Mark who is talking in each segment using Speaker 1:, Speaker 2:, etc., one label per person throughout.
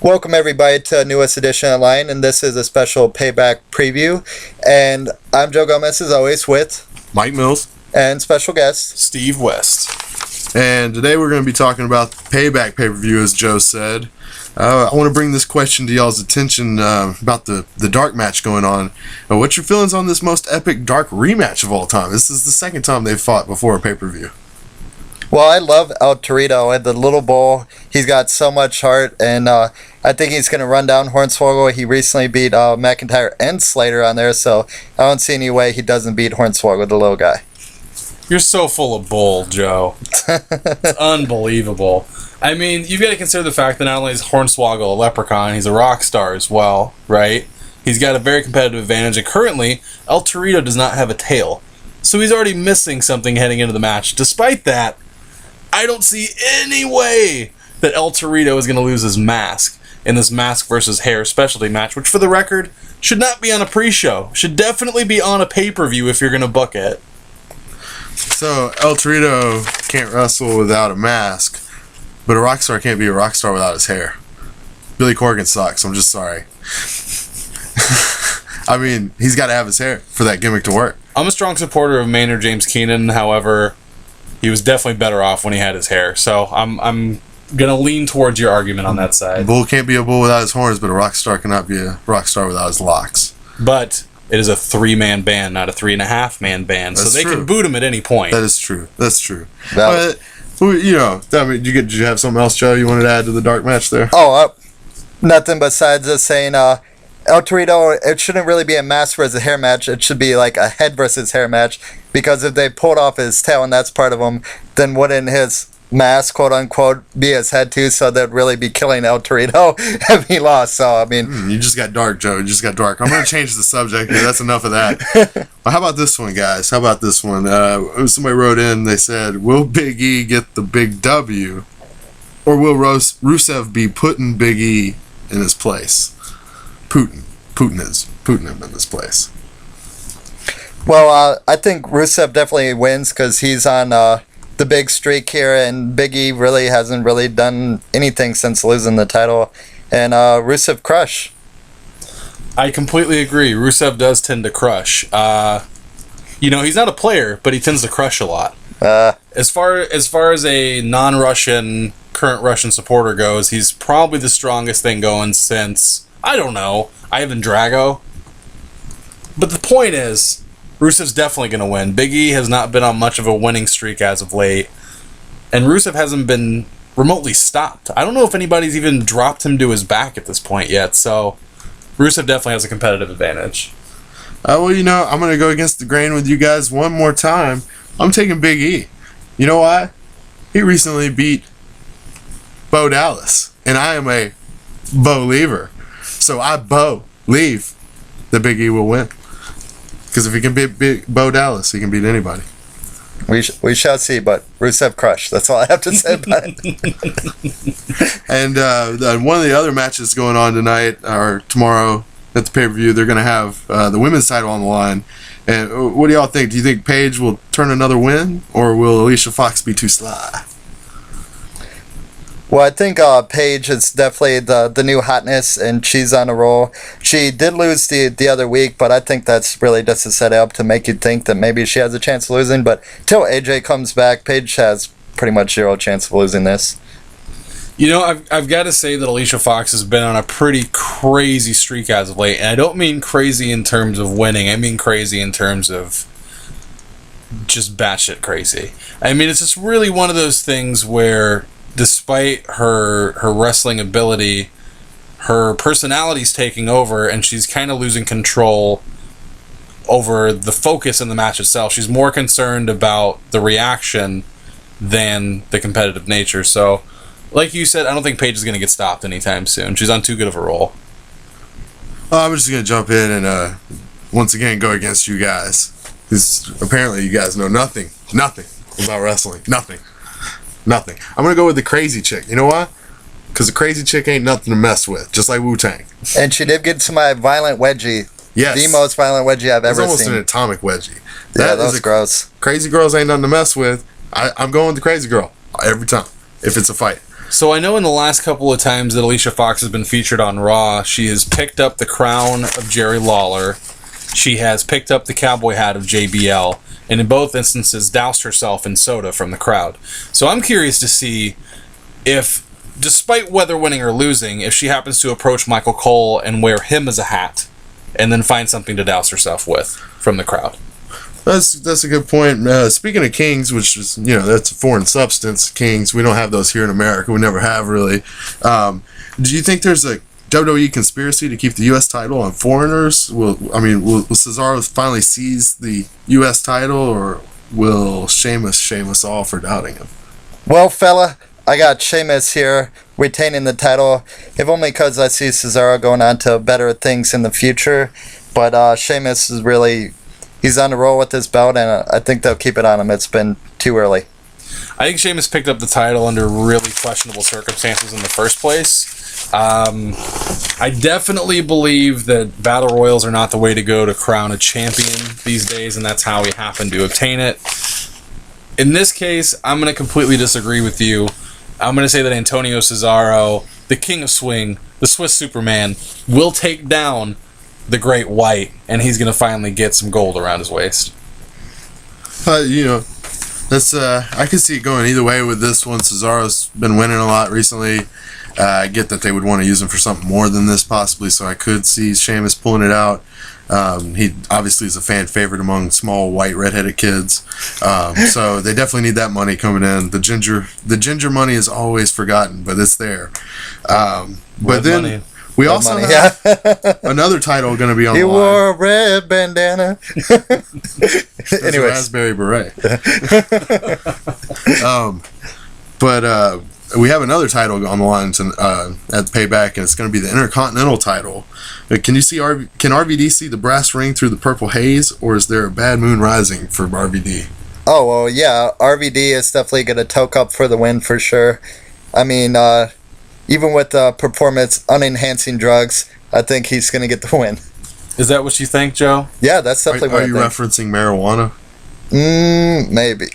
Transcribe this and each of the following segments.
Speaker 1: Welcome everybody to the newest edition of Line, and this is a special Payback preview. And I'm Joe Gomez, as always, with
Speaker 2: Mike Mills
Speaker 1: and special guest
Speaker 3: Steve West.
Speaker 2: And today we're going to be talking about the Payback pay-per-view, as Joe said. I want to bring this question to y'all's attention about the dark match going on. What's your feelings on this most epic dark rematch of all time? This is the second time they've fought before a pay-per-view.
Speaker 1: Well, I love El Torito and the little bull. He's got so much heart, and I think he's going to run down Hornswoggle. He recently beat McIntyre and Slater on there, so I don't see any way he doesn't beat Hornswoggle, the little guy.
Speaker 3: You're so full of bull, Joe. It's unbelievable. I mean, you've got to consider the fact that not only is Hornswoggle a leprechaun, he's a rock star as well, right? He's got a very competitive advantage, and currently, El Torito does not have a tail. So he's already missing something heading into the match. Despite that, I don't see any way that El Torito is going to lose his mask in this mask versus hair specialty match, which, for the record, should not be on a pre-show. Should definitely be on a pay-per-view if you're going to book it.
Speaker 2: So, El Torito can't wrestle without a mask, but a rock star can't be a rock star without his hair. Billy Corgan sucks, I'm just sorry. I mean, he's got to have his hair for that gimmick to work.
Speaker 3: I'm a strong supporter of Maynard James Keenan, however, he was definitely better off when he had his hair. So I'm going to lean towards your argument on that side.
Speaker 2: A bull can't be a bull without his horns, but a rock star cannot be a rock star without his locks.
Speaker 3: But it is a 3-man band, not a 3.5-man band.
Speaker 2: That's
Speaker 3: so they
Speaker 2: true.
Speaker 3: can boot him at any point.
Speaker 2: That is true. That's true. But, you know, I mean, did you have something else, Joe, you wanted to add to the dark match there?
Speaker 1: Nothing besides just saying El Torito, it shouldn't really be a mask versus hair match. It should be like a head versus hair match, because if they pulled off his tail and that's part of him, then wouldn't his mask, quote unquote, be his head too? So they'd really be killing El Torito if he lost. So I mean,
Speaker 2: you just got dark, Joe. You just got dark. I'm going to change the subject here. That's enough of that. Well, how about this one, guys? How about this one? Somebody wrote in. They said, "Will Big E get the big W, or will Rusev be putting Big E in his place?" Putin him in this place.
Speaker 1: Well, I think Rusev definitely wins because he's on the big streak here, and Big E really hasn't really done anything since losing the title. And Rusev crush.
Speaker 3: I completely agree. Rusev does tend to crush. He's not a player, but he tends to crush a lot. As far as a non-Russian, current Russian supporter goes, he's probably the strongest thing going since, I don't know, Ivan Drago. But the point is, Rusev's definitely going to win. Big E has not been on much of a winning streak as of late, and Rusev hasn't been remotely stopped. I don't know if anybody's even dropped him to his back at this point yet, so Rusev definitely has a competitive advantage.
Speaker 2: I'm going to go against the grain with you guys one more time. I'm taking Big E. You know why? He recently beat Bo Dallas, and I am a Bo-lever. So I believe that Big E will win. Because if he can beat Bo Dallas, he can beat anybody.
Speaker 1: We shall see, but Rusev crush. That's all I have to say about it.
Speaker 2: And one of the other matches going on tonight, or tomorrow at the pay-per-view, they're going to have the women's title on the line. And what do y'all think? Do you think Paige will turn another win, or will Alicia Fox be too sly?
Speaker 1: Well, I think Paige is definitely the new hotness, and she's on a roll. She did lose the other week, but I think that's really just to set up to make you think that maybe she has a chance of losing. But till AJ comes back, Paige has pretty much zero chance of losing this.
Speaker 3: I've got to say that Alicia Fox has been on a pretty crazy streak as of late, and I don't mean crazy in terms of winning. I mean crazy in terms of just batshit crazy. I mean, it's just really one of those things where, despite her wrestling ability, her personality's taking over, and she's kind of losing control over the focus in the match itself. She's more concerned about the reaction than the competitive nature. So, like you said, I don't think Paige is going to get stopped anytime soon. She's on too good of a roll.
Speaker 2: I'm just going to jump in and once again go against you guys. Because apparently you guys know nothing about wrestling. Nothing. I'm going to go with the crazy chick. You know why? Because the crazy chick ain't nothing to mess with, just like Wu-Tang.
Speaker 1: And she did get to my violent wedgie.
Speaker 2: Yes.
Speaker 1: The most violent wedgie I've ever seen.
Speaker 2: It's almost an atomic wedgie.
Speaker 1: That was gross.
Speaker 2: Crazy girls ain't nothing to mess with. I'm going with the crazy girl every time, if it's a fight.
Speaker 3: So I know in the last couple of times that Alicia Fox has been featured on Raw, she has picked up the crown of Jerry Lawler. She has picked up the cowboy hat of JBL. And in both instances, doused herself in soda from the crowd. So I'm curious to see if, despite whether winning or losing, if she happens to approach Michael Cole and wear him as a hat, and then find something to douse herself with from the crowd.
Speaker 2: That's a good point. Speaking of kings, which is, that's a foreign substance, kings, we don't have those here in America. We never have, really. Do you think there's a WWE conspiracy to keep the U.S. title on foreigners? Will Cesaro finally seize the U.S. title, or will Sheamus shame us all for doubting him?
Speaker 1: Well, fella, I got Sheamus here retaining the title, if only because I see Cesaro going on to better things in the future. But Sheamus is he's on the roll with this belt, and I think they'll keep it on him. It's been too early.
Speaker 3: I think Sheamus picked up the title under really questionable circumstances in the first place. I definitely believe that Battle Royals are not the way to go to crown a champion these days, and that's how he happened to obtain it. In this case, I'm going to completely disagree with you. I'm going to say that Antonio Cesaro, the King of Swing, the Swiss Superman, will take down the Great White, and he's going to finally get some gold around his waist.
Speaker 2: That's I can see it going either way with this one. Cesaro's been winning a lot recently. I get that they would want to use him for something more than this, possibly, so I could see Sheamus pulling it out. He obviously is a fan favorite among small, white, redheaded kids. So they definitely need that money coming in. The ginger money is always forgotten, but it's there. But then money. We red also money. Have another title going to be on the line.
Speaker 1: You wore a red bandana.
Speaker 2: Anyway, raspberry beret. But we have another title on the line at Payback, and it's going to be the Intercontinental title. Can RVD see the brass ring through the purple haze, or is there a bad moon rising for RVD?
Speaker 1: Oh, well, yeah. RVD is definitely going to toke up for the win for sure. I mean, even with performance unenhancing drugs, I think he's going to get the win.
Speaker 3: Is that what you think, Joe?
Speaker 1: Yeah, that's definitely what I think.
Speaker 2: Are you referencing marijuana?
Speaker 1: Maybe.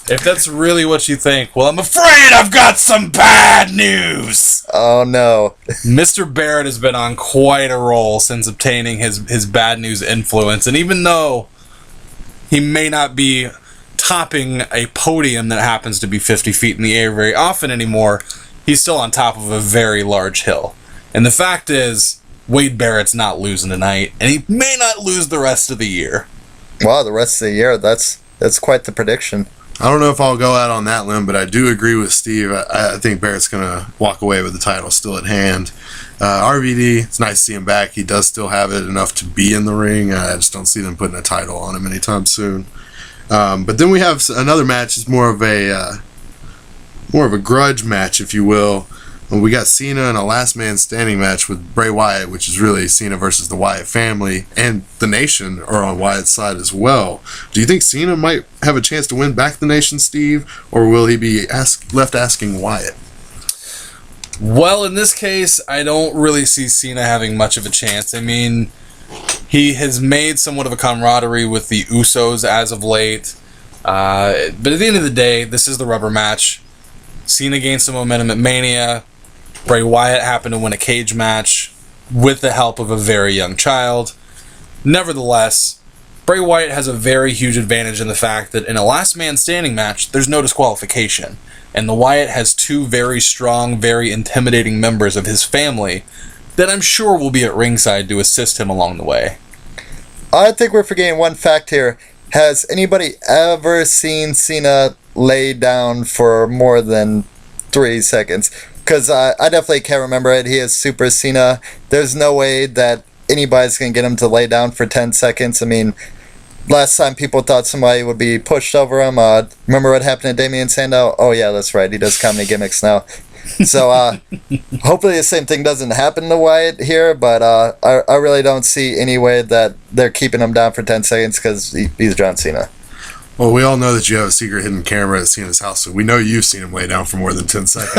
Speaker 3: If that's really what you think, well, I'm afraid I've got some bad news.
Speaker 1: Oh, no.
Speaker 3: Mr. Barrett has been on quite a roll since obtaining his bad news influence. And even though he may not be topping a podium that happens to be 50 feet in the air very often anymore, he's still on top of a very large hill. And the fact is, Wade Barrett's not losing tonight, and he may not lose the rest of the year.
Speaker 1: Wow, the rest of the year, that's quite the prediction.
Speaker 2: I don't know if I'll go out on that limb, but I do agree with Steve. I think Barrett's going to walk away with the title still at hand. RVD, it's nice to see him back. He does still have it enough to be in the ring. I just don't see them putting a title on him anytime soon. But then we have another match. It's more of a grudge match, if you will. We got Cena in a last man standing match with Bray Wyatt, which is really Cena versus the Wyatt family, and the Nation are on Wyatt's side as well. Do you think Cena might have a chance to win back the Nation, Steve, or will he be left asking Wyatt?
Speaker 3: Well, in this case, I don't really see Cena having much of a chance. I mean, he has made somewhat of a camaraderie with the Usos as of late, but at the end of the day, this is the rubber match. Cena gained some momentum at Mania. Bray Wyatt happened to win a cage match with the help of a very young child. Nevertheless, Bray Wyatt has a very huge advantage in the fact that in a last man standing match, there's no disqualification. And the Wyatt has two very strong, very intimidating members of his family that I'm sure will be at ringside to assist him along the way.
Speaker 1: I think we're forgetting one fact here. Has anybody ever seen Cena lay down for more than 3 seconds? Because I definitely can't remember it. He is Super Cena. There's no way that anybody's going to get him to lay down for 10 seconds. I mean, last time people thought somebody would be pushed over him. Remember what happened to Damian Sandow? Oh, yeah, that's right. He does comedy gimmicks now. So hopefully the same thing doesn't happen to Wyatt here, but I really don't see any way that they're keeping him down for 10 seconds because he's John Cena.
Speaker 2: Well, we all know that you have a secret hidden camera at Cena's house, so we know you've seen him lay down for more than 10 seconds.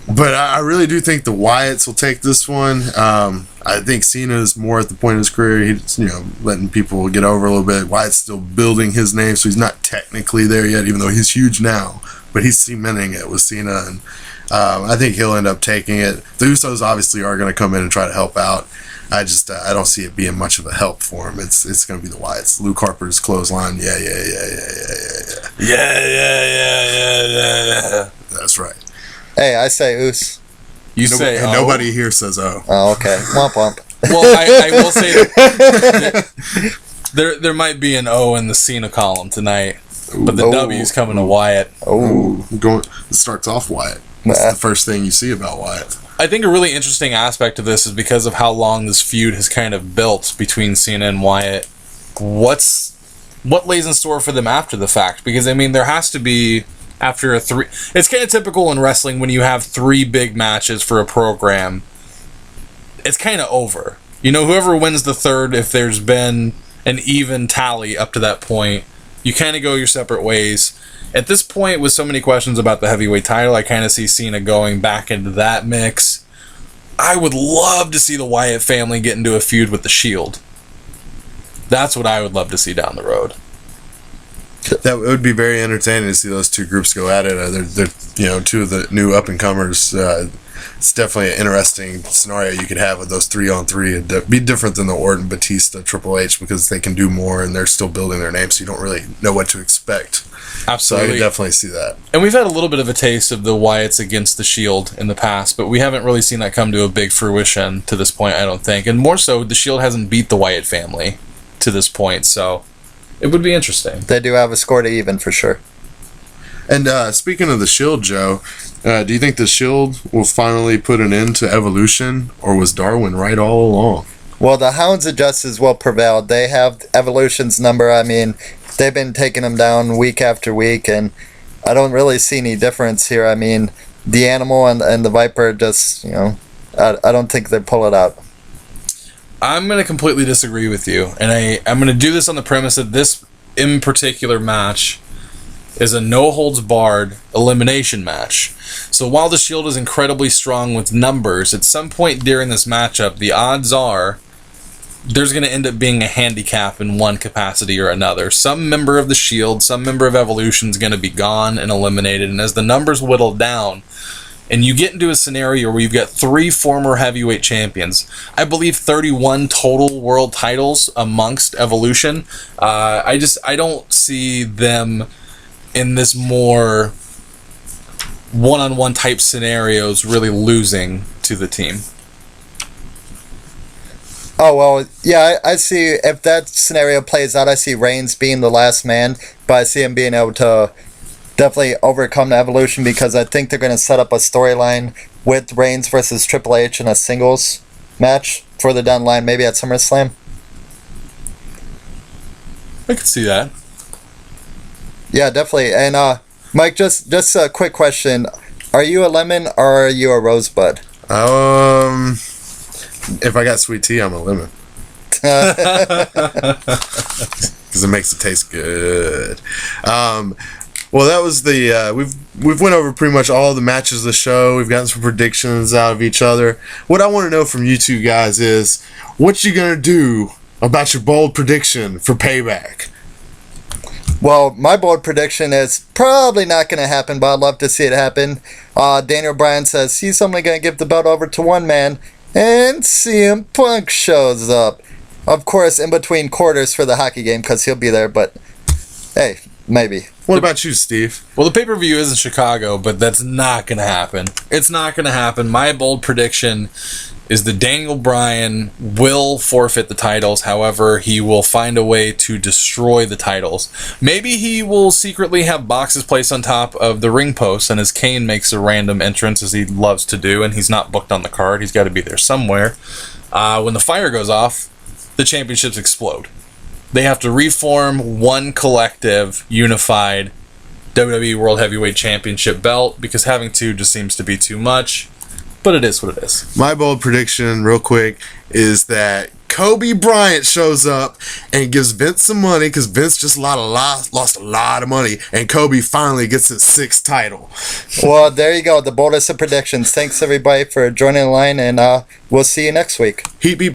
Speaker 2: But I really do think the Wyatts will take this one. I think Cena is more at the point of his career. He's letting people get over a little bit. Wyatt's still building his name, so he's not technically there yet, even though he's huge now. but he's cementing it with Cena, and I think he'll end up taking it. The Usos obviously are going to come in and try to help out. I don't see it being much of a help for him. It's going to be the Wyatts. Luke Harper's clothesline. Yeah. That's right.
Speaker 1: Hey, I say Us.
Speaker 3: You say
Speaker 2: and nobody here says oh.
Speaker 1: Oh, okay. Womp womp.
Speaker 3: Well, I will say that there might be an O in the Cena column tonight, but the W's coming to Wyatt.
Speaker 2: It starts off Wyatt. That's the first thing you see about Wyatt.
Speaker 3: I think a really interesting aspect of this is because of how long this feud has kind of built between Cena and Wyatt. What lays in store for them after the fact? Because, I mean, there has to be, after a three... It's kind of typical in wrestling when you have 3 big matches for a program. It's kind of over. You know, whoever wins the third, if there's been an even tally up to that point, you kind of go your separate ways. At this point, with so many questions about the heavyweight title, I kind of see Cena going back into that mix. I would love to see the Wyatt family get into a feud with the Shield. That's what I would love to see down the road.
Speaker 2: That would be very entertaining to see those two groups go at it. They're two of the new up-and-comers. It's definitely an interesting scenario you could have with those 3-on-3. It'd be different than the Orton, Batista, Triple H, because they can do more and they're still building their name, so you don't really know what to expect.
Speaker 3: Absolutely.
Speaker 2: So I could definitely see that.
Speaker 3: And we've had a little bit of a taste of the Wyatts against the Shield in the past, but we haven't really seen that come to a big fruition to this point, I don't think. And more so, the Shield hasn't beat the Wyatt family to this point, so it would be interesting.
Speaker 1: They do have a score to even, for sure.
Speaker 2: And speaking of the Shield, Joe, do you think the Shield will finally put an end to Evolution, or was Darwin right all along?
Speaker 1: Well, the Hounds of Justice will prevail. They have Evolution's number. I mean, they've been taking them down week after week, and I don't really see any difference here. I mean, the Animal and the Viper just, I don't think they pull it out.
Speaker 3: I'm going to completely disagree with you, and I'm going to do this on the premise that this, in particular match, is a no-holds-barred elimination match. So while the Shield is incredibly strong with numbers, at some point during this matchup, the odds are there's going to end up being a handicap in one capacity or another. Some member of the Shield, some member of Evolution is going to be gone and eliminated, and as the numbers whittle down, and you get into a scenario where you've got 3 former heavyweight champions, I believe 31 total world titles amongst Evolution, I don't see them in this more one-on-one type scenarios really losing to the team.
Speaker 1: Oh, well, yeah, I see, if that scenario plays out, I see Reigns being the last man, but I see him being able to definitely overcome the Evolution, because I think they're going to set up a storyline with Reigns versus Triple H in a singles match further down the line, maybe at SummerSlam.
Speaker 3: I could see that.
Speaker 1: Yeah, definitely. And Mike, just a quick question: are you a lemon or are you a rosebud?
Speaker 2: If I got sweet tea, I'm a lemon. Because it makes it taste good. Well, that was the we've went over pretty much all the matches of the show. We've gotten some predictions out of each other. What I want to know from you two guys is, what you gonna do about your bold prediction for Payback?
Speaker 1: Well, my bold prediction is probably not going to happen, but I'd love to see it happen. Daniel Bryan says he's only going to give the belt over to one man, and CM Punk shows up. Of course, in between quarters for the hockey game, because he'll be there, but hey, maybe.
Speaker 2: What about you, Steve?
Speaker 3: Well, the pay-per-view is in Chicago, but that's not going to happen. It's not going to happen. My bold prediction is that Daniel Bryan will forfeit the titles. However, he will find a way to destroy the titles. Maybe he will secretly have boxes placed on top of the ring posts, and as Kane makes a random entrance, as he loves to do, and he's not booked on the card, he's got to be there somewhere. When the fire goes off, the championships explode. They have to reform one collective, unified WWE World Heavyweight Championship belt, because having two just seems to be too much. But it is what it is.
Speaker 2: My bold prediction, real quick, is that Kobe Bryant shows up and gives Vince some money, because Vince just lost a lot of money, and Kobe finally gets his 6th title.
Speaker 1: Well, there you go. The boldest of predictions. Thanks, everybody, for joining the line, and we'll see you next week.
Speaker 2: Heat be